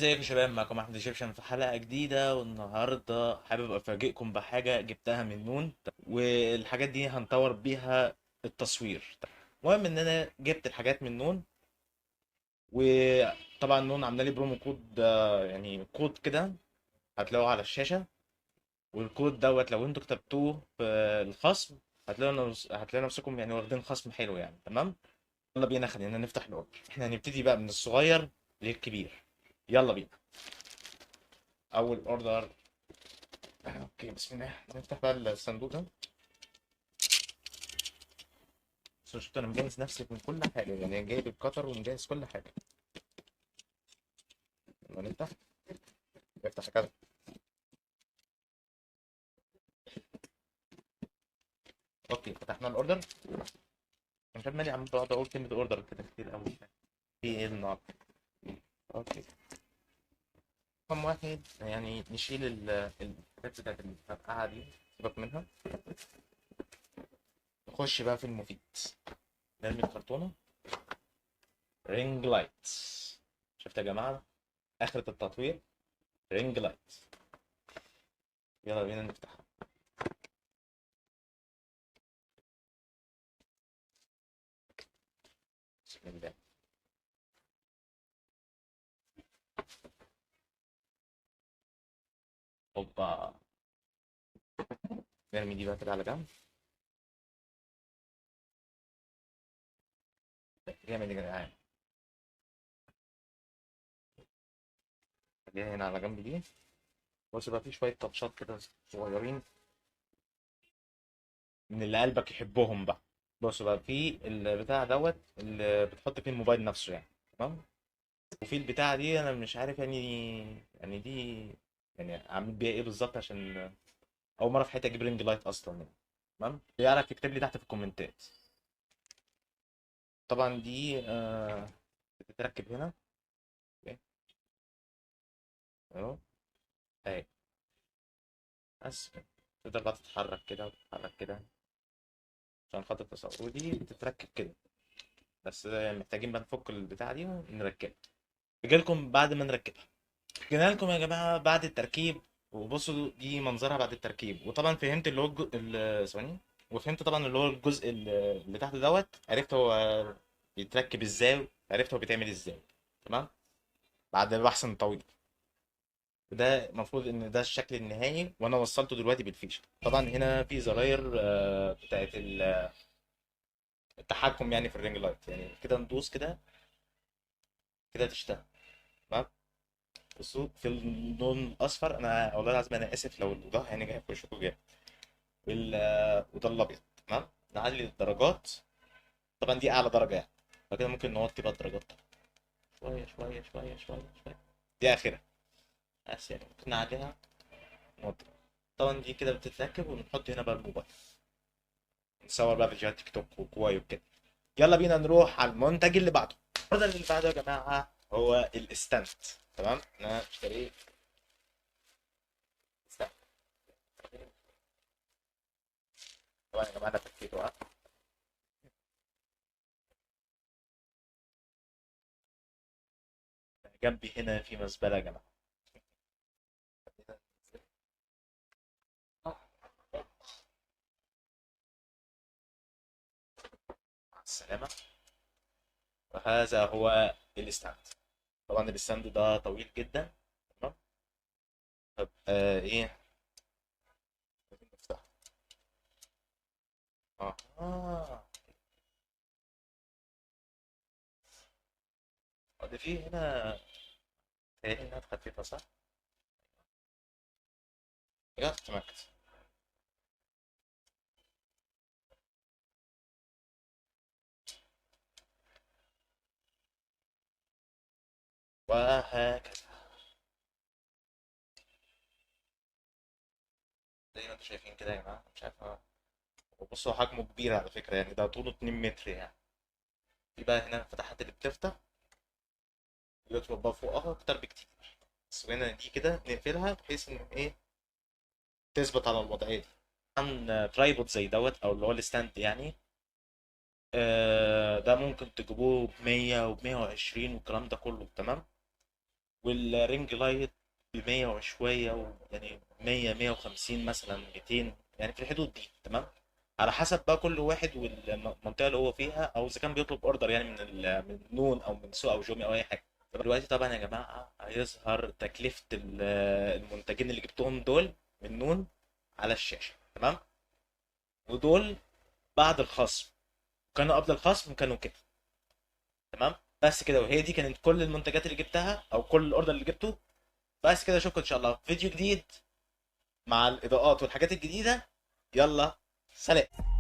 ازيكم يا شباب؟ معكم احمد ايجيبشن في حلقه جديده، والنهارده حابب افاجئكم بحاجه جبتها من نون، والحاجات دي هنطور بيها التصوير. المهم ان انا جبت الحاجات من نون، وطبعا نون عامله لي برومو كود، يعني كود كده هتلاقوه على الشاشه. والكود دوت لو انتوا كتبتوه في الخصم هتلاقوا نفسكم يعني واخدين خصم حلو يعني. تمام، يلا بينا خلينا نفتح الاوردر. احنا هنبتدي بقى من الصغير للكبير. يلا بينا. اول اوردر. اوكي، بسم الله نفتح بقى الصندوق ده. بس شفت انا مجهز نفسي من كل حاجه، يعني جايب القطر ومجهز كل حاجه. لما نفتح، نفتح كده. اوكي، فتحنا الاوردر. مش عارف مالي عم بقعد اقول كلمه اوردر كده كتير قوي. في ايه النهارده؟ اوكي، رقم واحد يعني نشيل الحاجات بتاعت الفرقعه دي، سيبك منها. نخش بقى في المفيد. نرمي الكرتونه. رينج لايت. شفت يا جماعه؟ اخرة التطوير رينج لايت. يلا بينا نفتحها. بسم الله. اوبا. نرمي دي بقى كده على جنب. جامد يا جدعان. خليها هنا على جنب دي. بص بقى، في شوية تاتشات كده صغيرين من اللي قلبك يحبهم بقى. بص بقى، في البتاع دوت اللي بتحط فيه الموبايل نفسه يعني. تمام. وفي البتاعة دي انا مش عارف يعني دي يعني اعمل بيها ايه بالظبط، عشان اول مرة في حياتي اجيب رينج لايت اصلا يعني. تمام، يعرف يكتب لي تحت في الكومنتات. طبعا دي بتتركب هنا. اوكي، اهو. اهي. بس تقدر بقى تتحرك كده وتتحرك كده عشان خاطر التصور، ودي بتتركب كده. بس محتاجين بقى نفك البتاعة دي ونركبها. جاي لكم بعد ما نركبها. جينا لكم يا جماعة بعد التركيب. وبصوا دي منظرها بعد التركيب. وطبعا فهمت اللي هو ثواني. وفهمت طبعا اللي هو الجزء اللي تحت دوت، عرفت هو بيتركب ازاي، عرفت هو بيتعمل ازاي. تمام. بعد البحث الطويل. وده المفروض ان ده الشكل النهائي، وانا وصلته دلوقتي بالفيشه. طبعا هنا في زراير بتاعت التحكم يعني في الرينج لايت، يعني كده ندوس كده كده تشتغل. تمام. بصوا في اللون الاصفر، انا والله العظيم انا اسف لو الاضاءه يعني جايه في وشكم جامد. وده الابيض. تمام. نعلي الدرجات. طبعا دي اعلى درجه يعني. فكده ممكن نوطي بقى الدرجات. شويه شويه شويه شويه شويه. دي اخرها. بس يعني ممكن نعليها. نوطي. طبعا دي كده بتتركب، ونحط هنا بقى الموبايل. نصور بقى فيديوهات تيك توك وكواي وكده. يلا بينا نروح على المنتج اللي بعده. المنتج اللي بعده يا جماعه هو الاستنت. تمام، انا اشتريت استنت. طبعا يا جماعه انا فكيته. جنبي هنا في مزبله يا جماعه. مع السلامه. وهذا هو الاستاند. طبعا الاستاند ده طويل جدا. تمام. طب ايه. لازم نفتحه. اه ده في هنا. تهيألي انها خفيفه صح؟ بجد اعتمدت. وهكذا. زي ما انتم شايفين كده يا جماعه، مش عارف بصوا حجمه كبير على فكره، يعني ده طوله 2 متر يعني. في بقى هنا الفتحات اللي بتفتح. يطلب بقى فوقها اكتر بكتير. بس هنا دي كده نقفلها بحيث ان ايه، تثبت على الوضعيه دي. طبعا ترايبود زي دوت، او اللي هو الستاند يعني. ده ممكن تجيبوه ب 100 و 120 والكلام ده كله. تمام. والرينج لايت ب 100 وشويه يعني 100 150 مثلا 200 يعني في الحدود دي. تمام. على حسب بقى كل واحد والمنطقه اللي هو فيها، او اذا كان بيطلب اوردر يعني من نون او من سوق او جومي او اي حاجه. دلوقتي طبعا يا جماعه هيظهر تكلفه المنتجين اللي جبتهم دول من نون على الشاشه. تمام. ودول بعد الخصم، كانوا قبل الخصم كانوا كده. تمام. بس كده، وهي دي كانت كل المنتجات اللي جبتها او كل الاوردر اللي جبته. بس كده، اشوفكم ان شاء الله في فيديو جديد مع الاضاءات والحاجات الجديده. يلا، سلام.